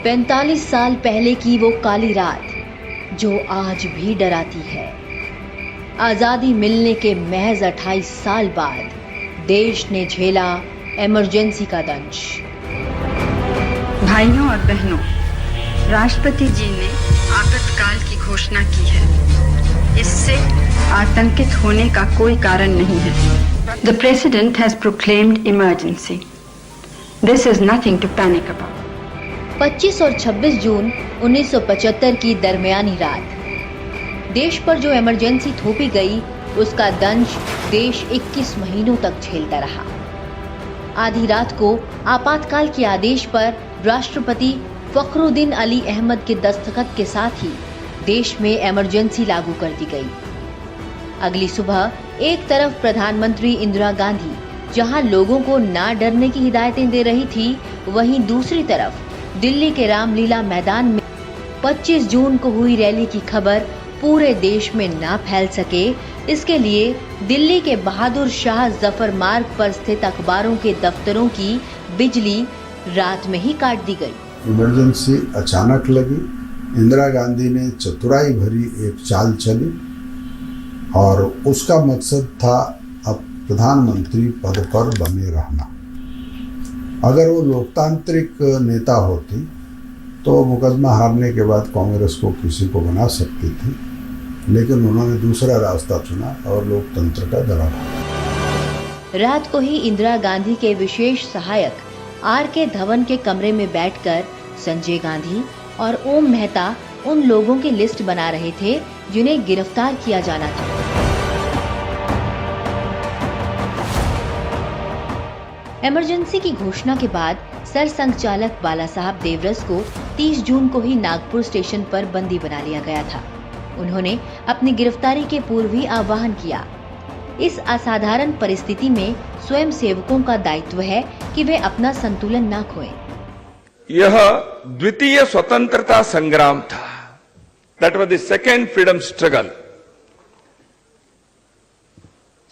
45 साल पहले की वो काली रात जो आज भी डराती है। आजादी मिलने के महज 28 साल बाद देश ने झेला इमरजेंसी का दंश। भाइयों और बहनों, राष्ट्रपति जी ने आपातकाल की घोषणा की है। इससे आतंकित होने का कोई कारण नहीं है। The President has proclaimed emergency. This is nothing to panic about. 25 और 26 जून 1975 की दरमियानी रात देश पर जो इमरजेंसी थोपी गई, उसका दंश देश 21 महीनों तक झेलता रहा। आधी रात को आपातकाल के आदेश पर राष्ट्रपति फखरुद्दीन अली अहमद के दस्तखत के साथ ही देश में इमरजेंसी लागू कर दी गई। अगली सुबह एक तरफ प्रधानमंत्री इंदिरा गांधी जहां लोगों को ना डरने की हिदायतें दे रही थी, वहीं दूसरी तरफ दिल्ली के रामलीला मैदान में 25 जून को हुई रैली की खबर पूरे देश में ना फैल सके, इसके लिए दिल्ली के बहादुर शाह जफर मार्ग पर स्थित अखबारों के दफ्तरों की बिजली रात में ही काट दी गई। इमरजेंसी अचानक लगी। इंदिरा गांधी ने चतुराई भरी एक चाल चली और उसका मकसद था अब प्रधानमंत्री पद पर बने रहना। अगर वो लोकतांत्रिक नेता होती तो मुकदमा हारने के बाद कांग्रेस को किसी को बना सकती थी, लेकिन उन्होंने दूसरा रास्ता चुना और लोकतंत्र का गला घोटा। रात को ही इंदिरा गांधी के विशेष सहायक आर.के. धवन के कमरे में बैठकर संजय गांधी और ओम मेहता उन लोगों की लिस्ट बना रहे थे जिन्हें गिरफ्तार किया जाना था। इमरजेंसी की घोषणा के बाद सरसंघचालक बाला साहब देवरस को 30 जून को ही नागपुर स्टेशन पर बंदी बना लिया गया था। उन्होंने अपनी गिरफ्तारी के पूर्व ही आह्वान किया। इस असाधारण परिस्थिति में स्वयं सेवकों का दायित्व है कि वे अपना संतुलन न खोएं। यह द्वितीय स्वतंत्रता संग्राम था। That was the second freedom struggle.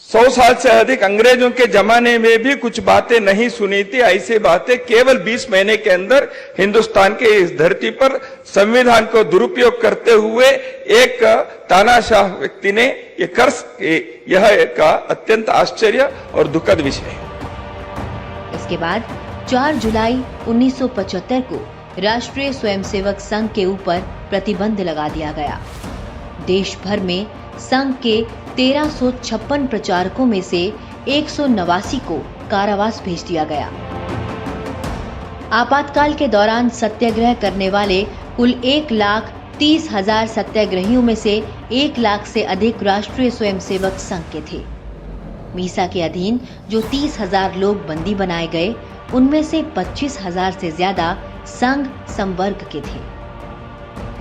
100 साल से अधिक अंग्रेजों के जमाने में भी कुछ बातें नहीं सुनी थी। ऐसी बातें केवल 20 महीने के अंदर हिंदुस्तान के इस धरती पर संविधान को दुरुपयोग करते हुए एक तानाशाह व्यक्ति ने ये कर सके, यह एक अत्यंत आश्चर्य और दुखद विषय है। इसके बाद 4 जुलाई 1975 को राष्ट्रीय स्वयंसेवक संघ के ऊपर प्रतिबंध लगा दिया गया। देश भर में संघ के 1356 प्रचारकों में से 189 को कारावास भेज दिया गया। आपातकाल के दौरान सत्याग्रह करने वाले कुल 1,30,000 सत्याग्रहियों में से 1 लाख से अधिक राष्ट्रीय स्वयंसेवक संघ के थे। मीसा के अधीन जो 30,000 लोग बंदी बनाए गए, उनमें से 25,000 से ज्यादा संघ संवर्ग के थे।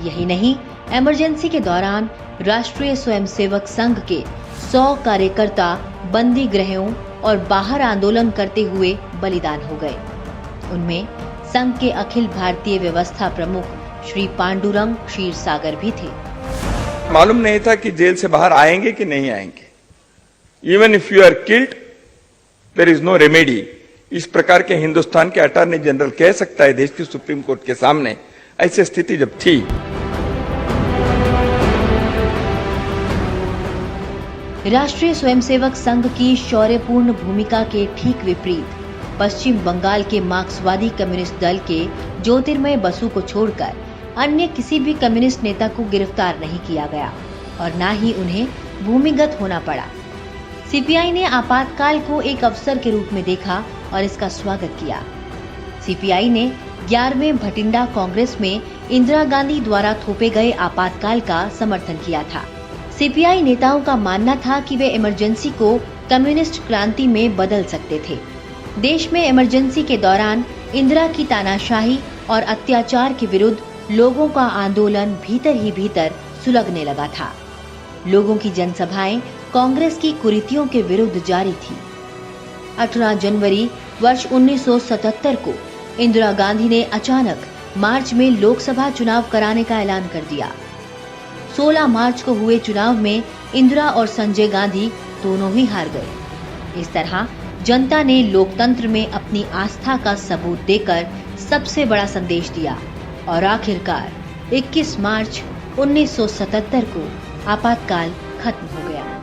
यही नहीं, इमरजेंसी के दौरान राष्ट्रीय स्वयंसेवक संघ के 100 कार्यकर्ता बंदी गृहों और बाहर आंदोलन करते हुए बलिदान हो गए। उनमें संघ के अखिल भारतीय व्यवस्था प्रमुख श्री पांडुरंग क्षीरसागर भी थे। मालूम नहीं था कि जेल से बाहर आएंगे कि नहीं आएंगे। Even if you are killed there is no remedy. इस प्रकार के हिंदुस्तान के अटॉर्नी जनरल कह सकता है देश की सुप्रीम कोर्ट के सामने। ऐसी स्थिति जब थी, राष्ट्रीय स्वयंसेवक संघ की शौर्यपूर्ण भूमिका के ठीक विपरीत पश्चिम बंगाल के मार्क्सवादी कम्युनिस्ट दल के ज्योतिर्मय बसु को छोड़कर अन्य किसी भी कम्युनिस्ट नेता को गिरफ्तार नहीं किया गया और न ही उन्हें भूमिगत होना पड़ा। सीपीआई ने आपातकाल को एक अवसर के रूप में देखा और इसका स्वागत किया। सीपीआई ने 11वें भटिंडा कांग्रेस में इंदिरा गांधी द्वारा थोपे गए आपातकाल का समर्थन किया था। सीपीआई नेताओं का मानना था कि वे इमरजेंसी को कम्युनिस्ट क्रांति में बदल सकते थे। देश में इमरजेंसी के दौरान इंदिरा की तानाशाही और अत्याचार के विरुद्ध लोगों का आंदोलन भीतर ही भीतर सुलगने लगा था। लोगों की जनसभाएं कांग्रेस की कुरीतियों के विरुद्ध जारी थी। 18 जनवरी वर्ष 1977 को इंदिरा गांधी ने अचानक मार्च में लोकसभा चुनाव कराने का ऐलान कर दिया। 16 मार्च को हुए चुनाव में इंदिरा और संजय गांधी दोनों ही हार गए। इस तरह जनता ने लोकतंत्र में अपनी आस्था का सबूत देकर सबसे बड़ा संदेश दिया और आखिरकार 21 मार्च 1977 को आपातकाल खत्म हो गया।